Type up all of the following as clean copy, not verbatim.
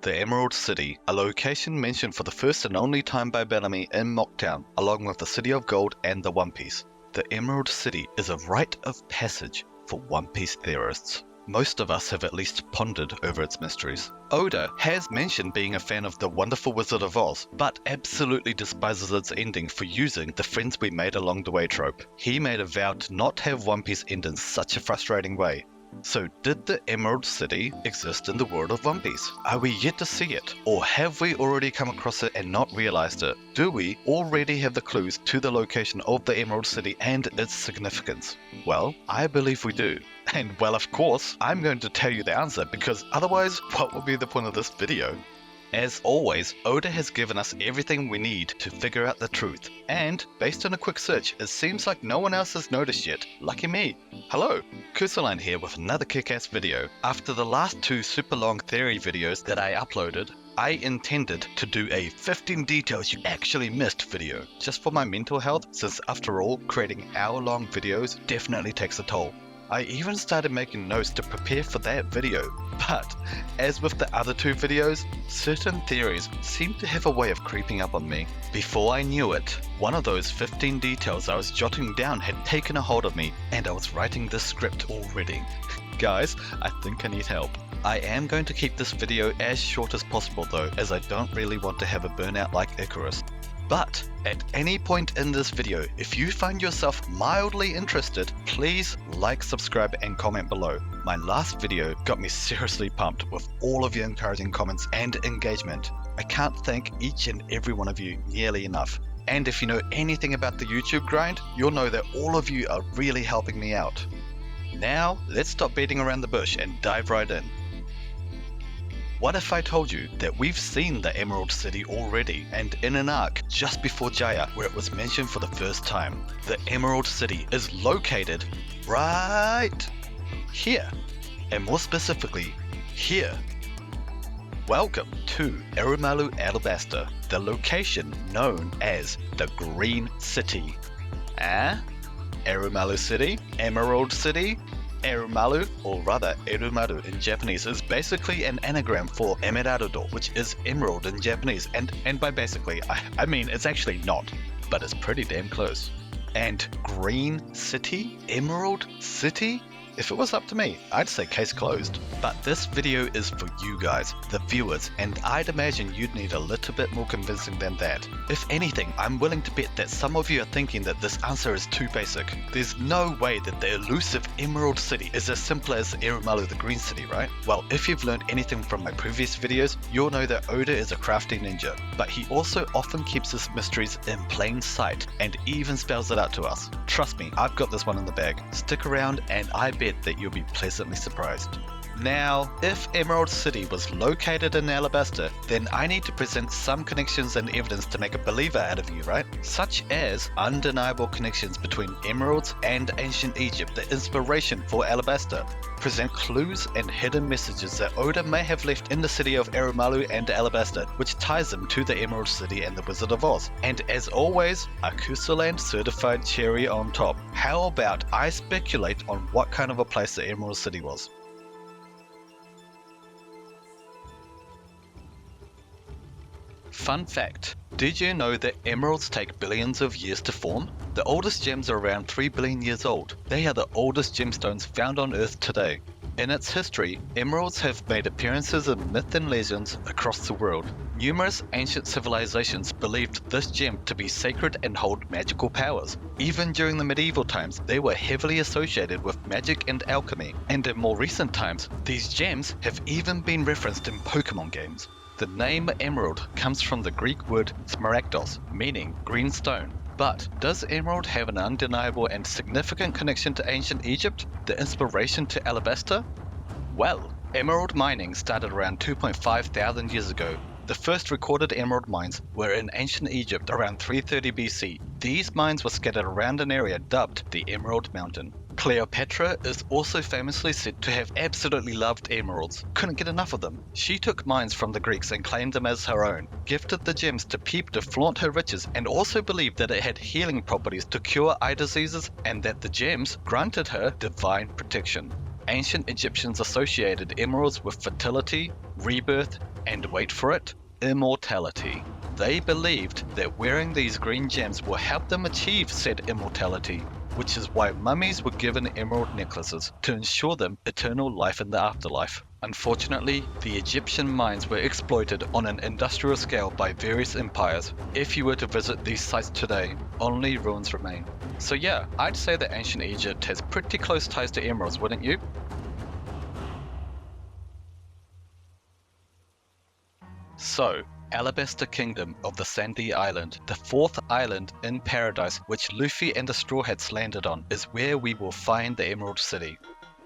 The Emerald City, a location mentioned for the first and only time by Bellamy in Mocktown, along with the City of Gold and the One Piece. The Emerald City is a rite of passage for One Piece theorists. Most of us have at least pondered over its mysteries. Oda has mentioned being a fan of The Wonderful Wizard of Oz, but absolutely despises its ending for using the friends we made along the way trope. He made a vow to not have One Piece end in such a frustrating way. So did the Emerald City exist in the world of One Piece? Are we yet to see it? Or have we already come across it and not realized it? Do we already have the clues to the location of the Emerald City and its significance? Well, I believe we do. And well, of course, I'm going to tell you the answer, because otherwise, what would be the point of this video? As always, Oda has given us everything we need to figure out the truth, and based on a quick search, it seems like no one else has noticed yet. Lucky me. Hello, Kusoland here with another kick-ass video. After the last two super long theory videos that I uploaded, I intended to do a 15 details you actually missed video, just for my mental health, since after all, creating hour-long videos definitely takes a toll. I even started making notes to prepare for that video, but as with the other two videos, certain theories seemed to have a way of creeping up on me. Before I knew it, one of those 15 details I was jotting down had taken a hold of me, and I was writing this script already. Guys, I think I need help. I am going to keep this video as short as possible though, as I don't really want to have a burnout like Icarus. But at any point in this video, if you find yourself mildly interested, please like, subscribe and comment below. My last video got me seriously pumped with all of your encouraging comments and engagement. I can't thank each and every one of you nearly enough. And if you know anything about the YouTube grind, you'll know that all of you are really helping me out. Now, let's stop beating around the bush and dive right in. What if I told you that we've seen the Emerald City already, and in an arc just before Jaya where it was mentioned for the first time? The Emerald City is located right here, and more specifically, here. Welcome to ERUMALU, Alabasta, the location known as the Green City. ERUMALU City? Emerald City? ERUMALU, or rather ERUMALU in Japanese, is basically an anagram for Emeraldo, which is emerald in Japanese, and by basically, I mean it's actually not, but it's pretty damn close. And Green City? Emerald City? If it was up to me, I'd say case closed. But this video is for you guys, the viewers, and I'd imagine you'd need a little bit more convincing than that. If anything, I'm willing to bet that some of you are thinking that this answer is too basic. There's no way that the elusive Emerald City is as simple as ERUMALU the Green City, right? Well, if you've learned anything from my previous videos, you'll know that Oda is a crafty ninja, but he also often keeps his mysteries in plain sight and even spells it out to us. Trust me, I've got this one in the bag. Stick around and I bet that you'll be pleasantly surprised. Now, if Emerald City was located in Alabasta, then I need to present some connections and evidence to make a believer out of you, right? Such as undeniable connections between emeralds and ancient Egypt, the inspiration for Alabasta. Present clues and hidden messages that Oda may have left in the city of ERUMALU and Alabasta, which ties them to the Emerald City and the Wizard of Oz. And as always, a Kusoland certified cherry on top. How about I speculate on what kind of a place the Emerald City was? Fun fact, did you know that emeralds take billions of years to form? The oldest gems are around 3 billion years old. They are the oldest gemstones found on Earth today. In its history, emeralds have made appearances in myth and legends across the world. Numerous ancient civilizations believed this gem to be sacred and hold magical powers. Even during the medieval times, they were heavily associated with magic and alchemy. And in more recent times, these gems have even been referenced in Pokemon games. The name emerald comes from the Greek word smaragdos, meaning green stone. But does emerald have an undeniable and significant connection to ancient Egypt, the inspiration to Alabasta? Well, emerald mining started around 2.5 thousand years ago. The first recorded emerald mines were in ancient Egypt around 330 BC. These mines were scattered around an area dubbed the Emerald Mountain. Cleopatra is also famously said to have absolutely loved emeralds. Couldn't get enough of them. She took mines from the Greeks and claimed them as her own, gifted the gems to people to flaunt her riches, and also believed that it had healing properties to cure eye diseases and that the gems granted her divine protection. Ancient Egyptians associated emeralds with fertility, rebirth, And wait for it, immortality. They believed that wearing these green gems will help them achieve said immortality, which is why mummies were given emerald necklaces to ensure them eternal life in the afterlife. Unfortunately, the Egyptian mines were exploited on an industrial scale by various empires. If you were to visit these sites today, only ruins remain. So yeah, I'd say that ancient Egypt has pretty close ties to emeralds, wouldn't you? So, Alabasta Kingdom of the Sandy Island, the fourth island in paradise which Luffy and the Straw Hats landed on, is where we will find the Emerald City.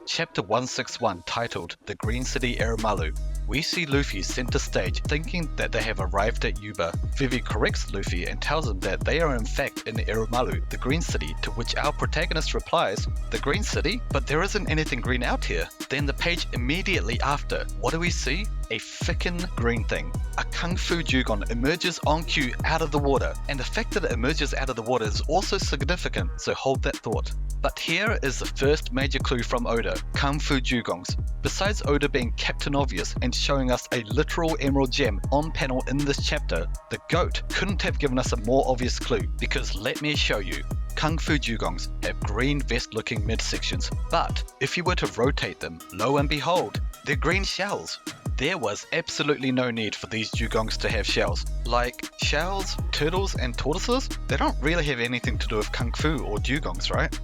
Chapter 161, titled The Green City ERUMALU. We see Luffy center stage thinking that they have arrived at Yuba. Vivi corrects Luffy and tells him that they are in fact in ERUMALU, the Green City, to which our protagonist replies, "The Green City? But there isn't anything green out here." Then the page immediately after, what do we see? A frickin' green thing. A Kung Fu dugong emerges on cue out of the water, and the fact that it emerges out of the water is also significant, so hold that thought. But here is the first major clue from Oda, Kung Fu dugongs. Besides Oda being Captain Obvious and showing us a literal emerald gem on panel in this chapter, the GOAT couldn't have given us a more obvious clue, because let me show you. Kung Fu dugongs have green vest-looking midsections, but if you were to rotate them, lo and behold, they're green shells. There was absolutely no need for these dugongs to have shells. Like, shells, turtles, and tortoises? They don't really have anything to do with Kung Fu or dugongs, right?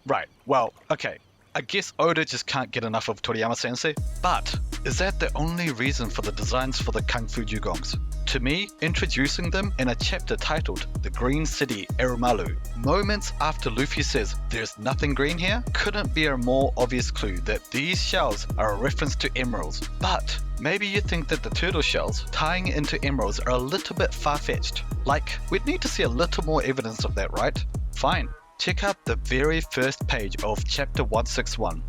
Right, well, okay. I guess Oda just can't get enough of Toriyama-sensei, but is that the only reason for the designs for the Kung Fu dugongs? To me, introducing them in a chapter titled The Green City ERUMALU, moments after Luffy says there's nothing green here, couldn't be a more obvious clue that these shells are a reference to emeralds. But maybe you think that the turtle shells tying into emeralds are a little bit far-fetched. Like, we'd need to see a little more evidence of that, right? Fine. Check out the very first page of chapter 161.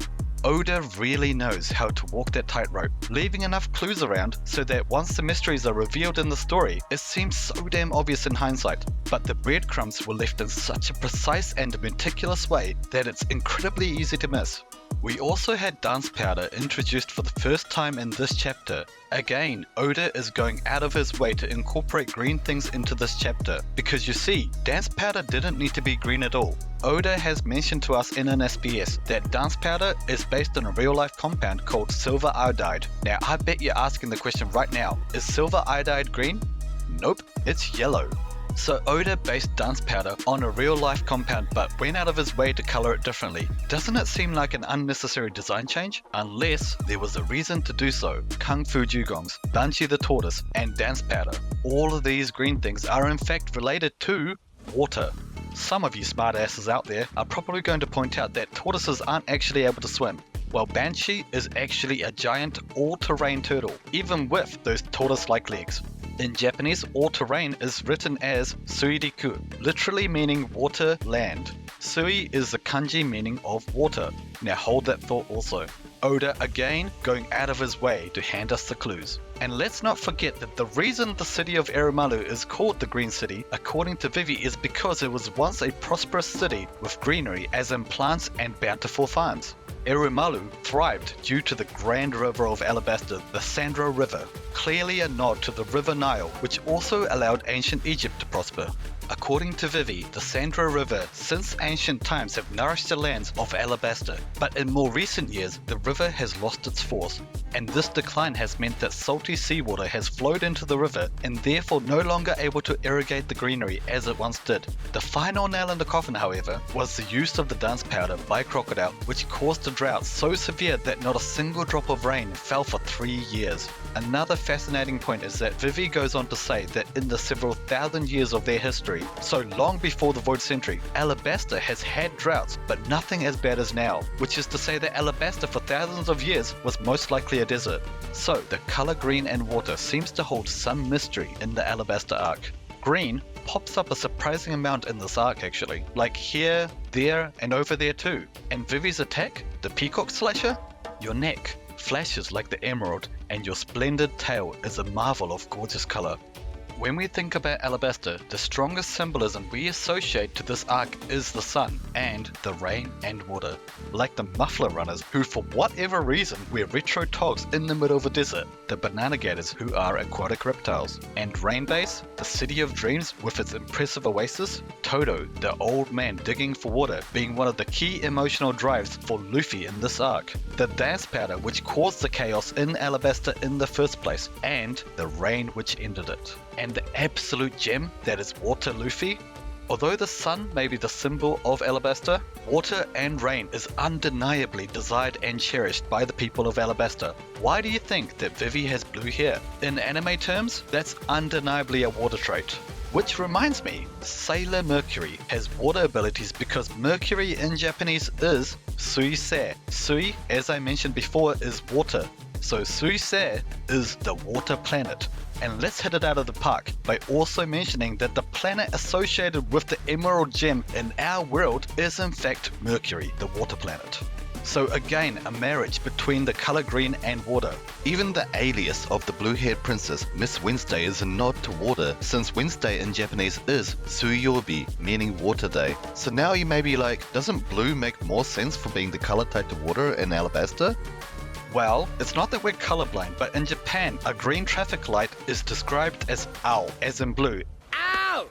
Oda really knows how to walk that tightrope, leaving enough clues around so that once the mysteries are revealed in the story, it seems so damn obvious in hindsight. But the breadcrumbs were left in such a precise and meticulous way that it's incredibly easy to miss. We also had dance powder introduced for the first time in this chapter. Again, Oda is going out of his way to incorporate green things into this chapter, because you see, dance powder didn't need to be green at all. Oda has mentioned to us in an SBS that dance powder is based on a real-life compound called silver iodide. Now I bet you're asking the question right now, is silver iodide green? Nope, it's yellow. So Oda based dance powder on a real-life compound but went out of his way to color it differently. Doesn't it seem like an unnecessary design change? Unless there was a reason to do so. Kung Fu dugongs, Banshee the tortoise, and dance powder. All of these green things are in fact related to water. Some of you smartasses out there are probably going to point out that tortoises aren't actually able to swim. Well, Banshee is actually a giant all-terrain turtle, even with those tortoise-like legs. In Japanese, all-terrain is written as suiriku, literally meaning water, land. Sui is the kanji meaning of water. Now hold that thought also. Oda again going out of his way to hand us the clues. And let's not forget that the reason the city of ERUMALU is called the Green City, according to Vivi, is because it was once a prosperous city with greenery as in plants and bountiful farms. ERUMALU thrived due to the grand river of Alabasta, the Sandro River, clearly a nod to the River Nile, which also allowed ancient Egypt to prosper. According to Vivi, the Sandro River since ancient times have nourished the lands of Alabasta, but in more recent years the river has lost its force, and this decline has meant that salty seawater has flowed into the river and therefore no longer able to irrigate the greenery as it once did. The final nail in the coffin, however, was the use of the dance powder by Crocodile, which caused a drought so severe that not a single drop of rain fell for 3 years. Another fascinating point is that Vivi goes on to say that in the several thousand years of their history, so long before the Void Century, Alabasta has had droughts, but nothing as bad as now, which is to say that Alabasta for thousands of years was most likely a desert. So the color green and water seems to hold some mystery in the Alabasta arc. Green pops up a surprising amount in this arc actually, like here, there, and over there too. And Vivi's attack, the peacock slasher? Your neck flashes like the emerald, and your splendid tail is a marvel of gorgeous color. When we think about Alabasta, the strongest symbolism we associate to this arc is the sun, and the rain and water. Like the muffler runners, who for whatever reason wear retro togs in the middle of a desert, the banana gators who are aquatic reptiles, and Rainbase, the city of dreams with its impressive oasis, Toto, the old man digging for water, being one of the key emotional drives for Luffy in this arc, the dance powder which caused the chaos in Alabasta in the first place, and the rain which ended it. And the absolute gem that is Water Luffy. Although the sun may be the symbol of Alabasta, water and rain is undeniably desired and cherished by the people of Alabasta. Why do you think that Vivi has blue hair? In anime terms, that's undeniably a water trait. Which reminds me, Sailor Mercury has water abilities because Mercury in Japanese is Suisei. Sui, as I mentioned before, is water. So Suisei is the water planet. And let's hit it out of the park by also mentioning that the planet associated with the emerald gem in our world is in fact Mercury, the water planet. So again, a marriage between the color green and water. Even the alias of the blue-haired princess, Miss Wednesday, is a nod to water, since Wednesday in Japanese is Suyobi, meaning water day. So now you may be like, doesn't blue make more sense for being the color tied to water in Alabasta? Well, it's not that we're colorblind, but in Japan, a green traffic light is described as ao, as in blue. Ow!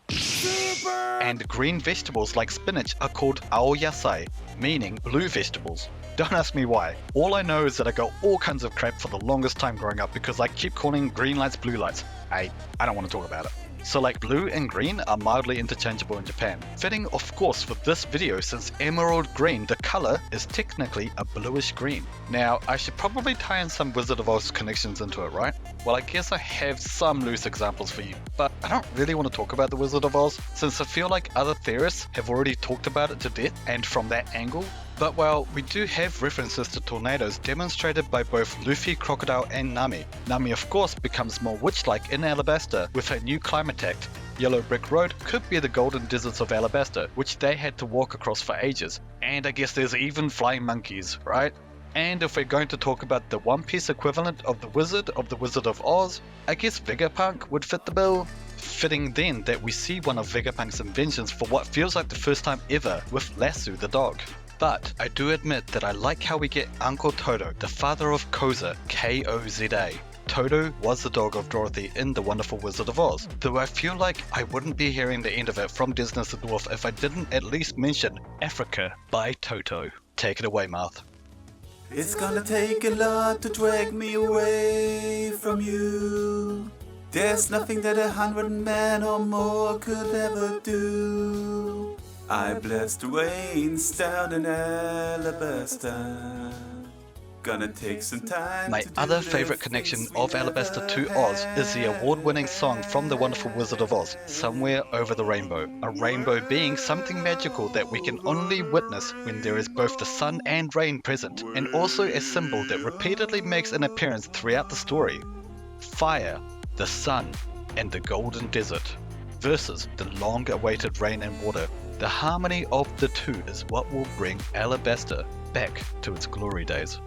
Super! And green vegetables like spinach are called aoyasai, meaning blue vegetables. Don't ask me why. All I know is that I got all kinds of crap for the longest time growing up because I keep calling green lights blue lights. I don't want to talk about it. So like blue and green are mildly interchangeable in Japan. Fitting of course for this video since emerald green, the color, is technically a bluish green. Now I should probably tie in some Wizard of Oz connections into it, right? Well, I guess I have some loose examples for you, but I don't really want to talk about the Wizard of Oz since I feel like other theorists have already talked about it to death and from that angle. But while we do have references to tornadoes demonstrated by both Luffy, Crocodile and Nami. Nami of course becomes more witch-like in Alabasta with her new climate act. Yellow Brick Road could be the golden deserts of Alabasta, which they had to walk across for ages. And I guess there's even flying monkeys, right? And if we're going to talk about the One Piece equivalent of the Wizard of Oz, I guess Vegapunk would fit the bill. Fitting then that we see one of Vegapunk's inventions for what feels like the first time ever with Lasso the dog. But I do admit that I like how we get Uncle Toto, the father of Koza, K-O-Z-A. Toto was the dog of Dorothy in The Wonderful Wizard of Oz, though I feel like I wouldn't be hearing the end of it from Desnes the Dwarf if I didn't at least mention Africa by Toto. Take it away, Marth. It's gonna take a lot to drag me away from you. There's nothing that 100 men or more could ever do. I blessed the rains down in Alabasta. Gonna take some time. My other favorite connection of Alabasta to Oz is the award-winning song from The Wonderful Wizard of Oz, Somewhere Over the Rainbow. A rainbow being something magical that we can only witness when there is both the sun and rain present, and also a symbol that repeatedly makes an appearance throughout the story. Fire, the sun, and the golden desert versus the long-awaited rain and water. The harmony of the two is what will bring Alabasta back to its glory days.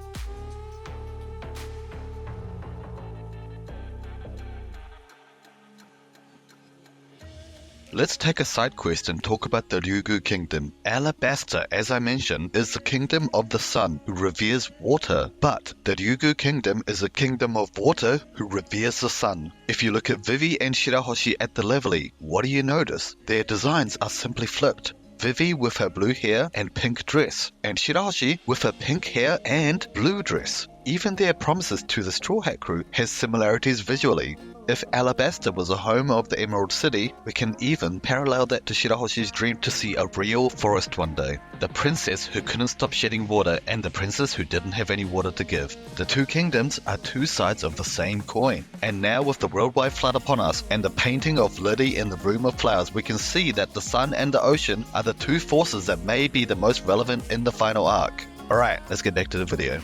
Let's take a side quest and talk about the Ryugu Kingdom. Alabasta, as I mentioned, is the kingdom of the sun who reveres water, but the Ryugu Kingdom is a kingdom of water who reveres the sun. If you look at Vivi and Shirahoshi at the Levelly, what do you notice? Their designs are simply flipped. Vivi with her blue hair and pink dress, and Shirahoshi with her pink hair and blue dress. Even their promises to the Straw Hat crew has similarities visually. If Alabasta was a home of the Emerald City, we can even parallel that to Shirahoshi's dream to see a real forest one day. The princess who couldn't stop shedding water and the princess who didn't have any water to give. The two kingdoms are two sides of the same coin. And now with the worldwide flood upon us and the painting of Lili in the Room of Flowers, we can see that the sun and the ocean are the two forces that may be the most relevant in the final arc. Alright, let's get back to the video.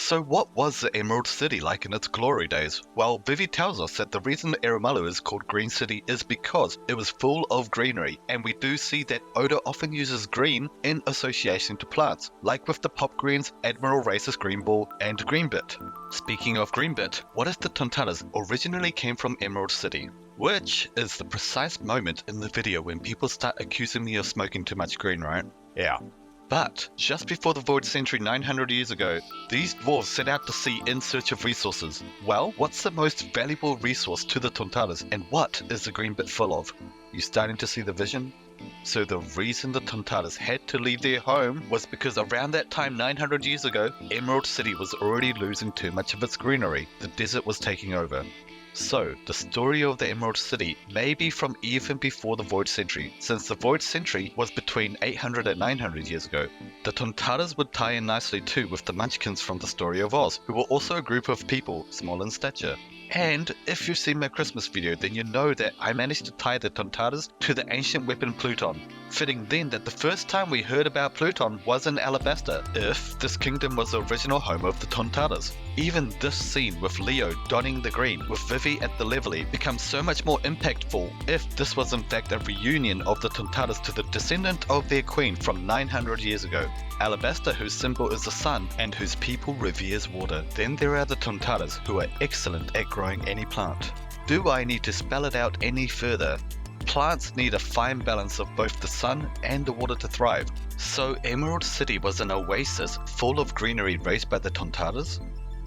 So what was the Emerald City like in its glory days? Well, Vivi tells us that the reason ERUMALU is called Green City is because it was full of greenery, and we do see that Oda often uses green in association to plants, like with the pop greens, Admiral Race's green ball, and greenbit. Speaking of greenbit, what if the Tontaras originally came from Emerald City? Which is the precise moment in the video when people start accusing me of smoking too much green, right? Yeah. But just before the Void Century 900 years ago, these dwarves set out to sea in search of resources. Well, what's the most valuable resource to the Tontaras, and what is the green bit full of? You starting to see the vision? So the reason the Tontaras had to leave their home was because around that time 900 years ago, Emerald City was already losing too much of its greenery. The desert was taking over. So, the story of the Emerald City may be from even before the Void Century, since the Void Century was between 800 and 900 years ago. The Tontaras would tie in nicely too with the Munchkins from the story of Oz, who were also a group of people, small in stature. And if you've seen my Christmas video, then you know that I managed to tie the Tontaras to the ancient weapon Pluton. Fitting then that the first time we heard about Pluton was in Alabasta, if this kingdom was the original home of the Tontaras. Even this scene with Leo donning the green with Vivi at the Levely becomes so much more impactful if this was in fact a reunion of the Tontaras to the descendant of their queen from 900 years ago. Alabasta, whose symbol is the sun and whose people reveres water. Then there are the Tontaras, who are excellent at growing any plant. Do I need to spell it out any further? Plants need a fine balance of both the sun and the water to thrive. So Emerald City was an oasis full of greenery raised by the Tontaras?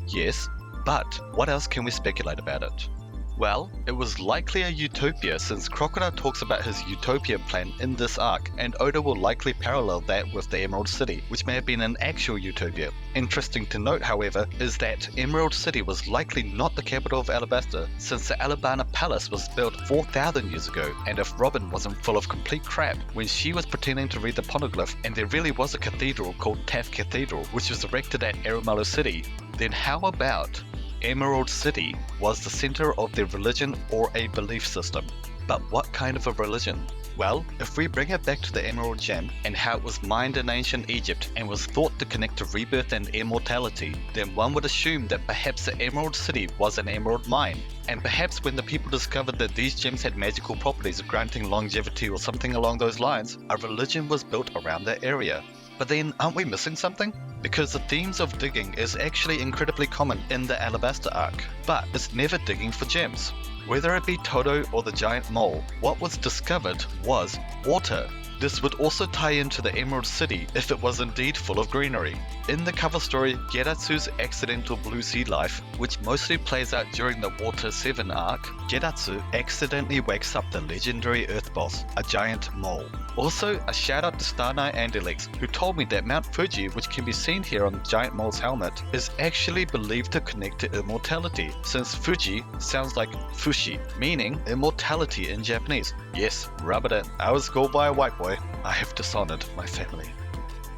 Yes, but what else can we speculate about it? Well, it was likely a utopia, since Crocodile talks about his utopia plan in this arc, and Oda will likely parallel that with the Emerald City, which may have been an actual utopia. Interesting to note, however, is that Emerald City was likely not the capital of Alabasta, since the Alabana Palace was built 4,000 years ago, and if Robin wasn't full of complete crap when she was pretending to read the poneglyph, and there really was a cathedral called Taft Cathedral, which was erected at ERUMALU City, then how about Emerald City was the center of their religion or a belief system? But what kind of a religion? Well, if we bring it back to the Emerald Gem and how it was mined in ancient Egypt and was thought to connect to rebirth and immortality, then one would assume that perhaps the Emerald City was an emerald mine. And perhaps when the people discovered that these gems had magical properties granting longevity or something along those lines, a religion was built around that area. But then, aren't we missing something? Because the themes of digging is actually incredibly common in the Alabasta arc, but it's never digging for gems. Whether it be Toto or the giant mole, what was discovered was water. This would also tie into the Emerald City if it was indeed full of greenery. In the cover story, Geratsu's accidental blue sea life, which mostly plays out during the Water 7 arc, Geratsu accidentally wakes up the legendary Earth boss, a giant mole. Also, a shout out to Star Knight and Alex, who told me that Mount Fuji, which can be seen here on the giant mole's helmet, is actually believed to connect to immortality, since Fuji sounds like Fushi, meaning immortality in Japanese. Yes, rub it in. I was schooled by a white boy. I have dishonored my family.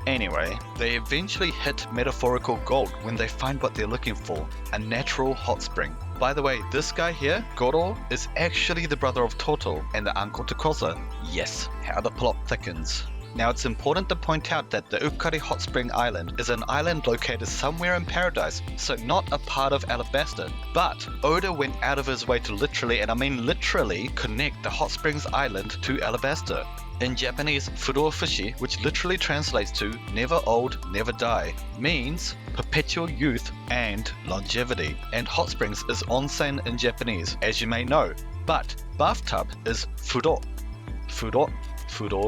Anyway, they eventually hit metaphorical gold when they find what they're looking for, a natural hot spring. By the way, this guy here, Goro, is actually the brother of Toto and the uncle to Koza. Yes, how the plot thickens. Now it's important to point out that the Ukari Hot Spring Island is an island located somewhere in paradise, so not a part of Alabasta. But Oda went out of his way to literally, and I mean literally, connect the Hot Springs Island to Alabasta. In Japanese, Furou Fushi, which literally translates to never old, never die, means perpetual youth and longevity. And hot springs is onsen in Japanese, as you may know. But bathtub is furo. Furou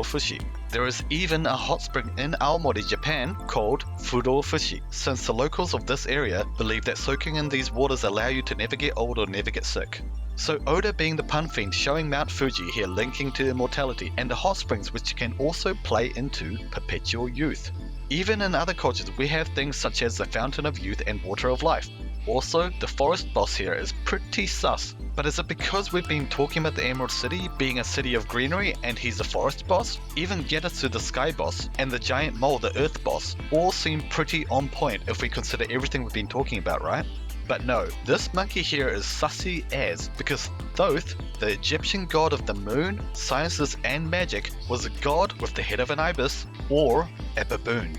Fushi. There is even a hot spring in Aomori, Japan called Furou Fushi, since the locals of this area believe that soaking in these waters allow you to never get old or never get sick. So Oda being the pun fiend, showing Mount Fuji here linking to immortality, and the hot springs which can also play into perpetual youth. Even in other cultures we have things such as the Fountain of Youth and Water of Life. Also, the forest boss here is pretty sus. But is it because we've been talking about the Emerald City being a city of greenery and he's a forest boss? Even Geratsu the sky boss and the giant mole the earth boss all seem pretty on point if we consider everything we've been talking about, right? But no, this monkey here is sussy as, because Thoth, the Egyptian god of the moon, sciences and magic, was a god with the head of an ibis or a baboon.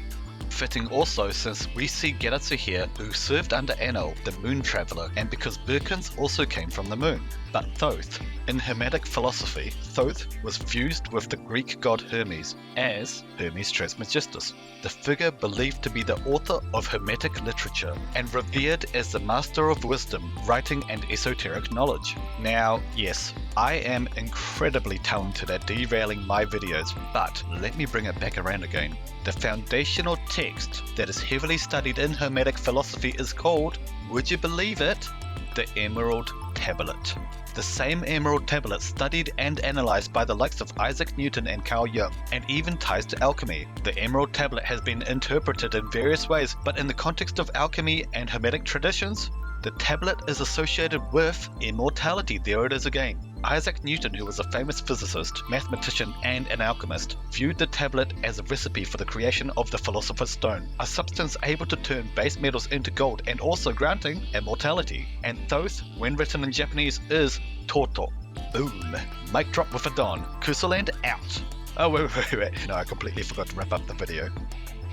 Fitting also since we see Geratsu here who served under Anil, the moon traveller, and because Birkins also came from the moon. But Thoth, in Hermetic philosophy, Thoth was fused with the Greek god Hermes as Hermes Trismegistus, the figure believed to be the author of Hermetic literature and revered as the master of wisdom, writing and esoteric knowledge. Now, yes, I am incredibly talented at derailing my videos, but let me bring it back around again. The foundational text that is heavily studied in Hermetic philosophy is called, would you believe it, the Emerald Tablet. The same Emerald Tablet studied and analysed by the likes of Isaac Newton and Carl Jung, and even ties to alchemy. The Emerald Tablet has been interpreted in various ways, but in the context of alchemy and Hermetic traditions, the tablet is associated with immortality. There it is again. Isaac Newton, who was a famous physicist, mathematician, and an alchemist, viewed the tablet as a recipe for the creation of the Philosopher's Stone, a substance able to turn base metals into gold and also granting immortality. And Thoth, when written in Japanese, is Toto. Boom. Mic drop with a Don. Kusoland out. Oh, wait. No, I completely forgot to wrap up the video.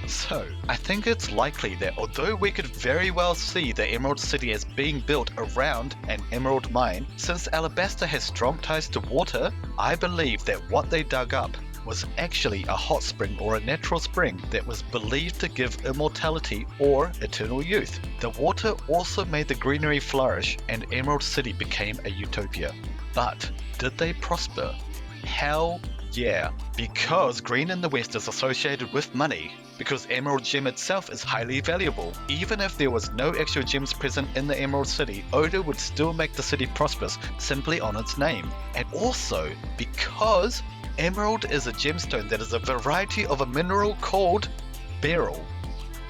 So, I think it's likely that although we could very well see the Emerald City as being built around an emerald mine, since Alabasta has strong ties to water, I believe that what they dug up was actually a hot spring or a natural spring that was believed to give immortality or eternal youth. The water also made the greenery flourish and Emerald City became a utopia. But did they prosper? Hell yeah, because green in the west is associated with money, because Emerald Gem itself is highly valuable. Even if there was no actual gems present in the Emerald City, Oda would still make the city prosperous simply on its name. And also because Emerald is a gemstone that is a variety of a mineral called beryl.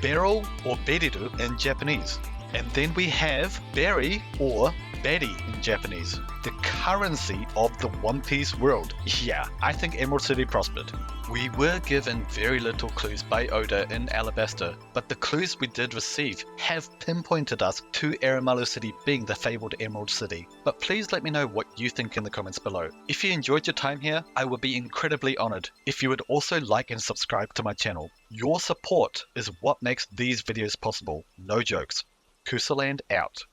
Beryl or beriru in Japanese. And then we have berry or beri in Japanese, the currency of the One Piece world. Yeah, I think Emerald City prospered. We were given very little clues by Oda in Alabasta, but the clues we did receive have pinpointed us to ERUMALU City being the fabled Emerald City. But please let me know what you think in the comments below. If you enjoyed your time here, I would be incredibly honored if you would also like and subscribe to my channel. Your support is what makes these videos possible. No jokes. Kusoland out.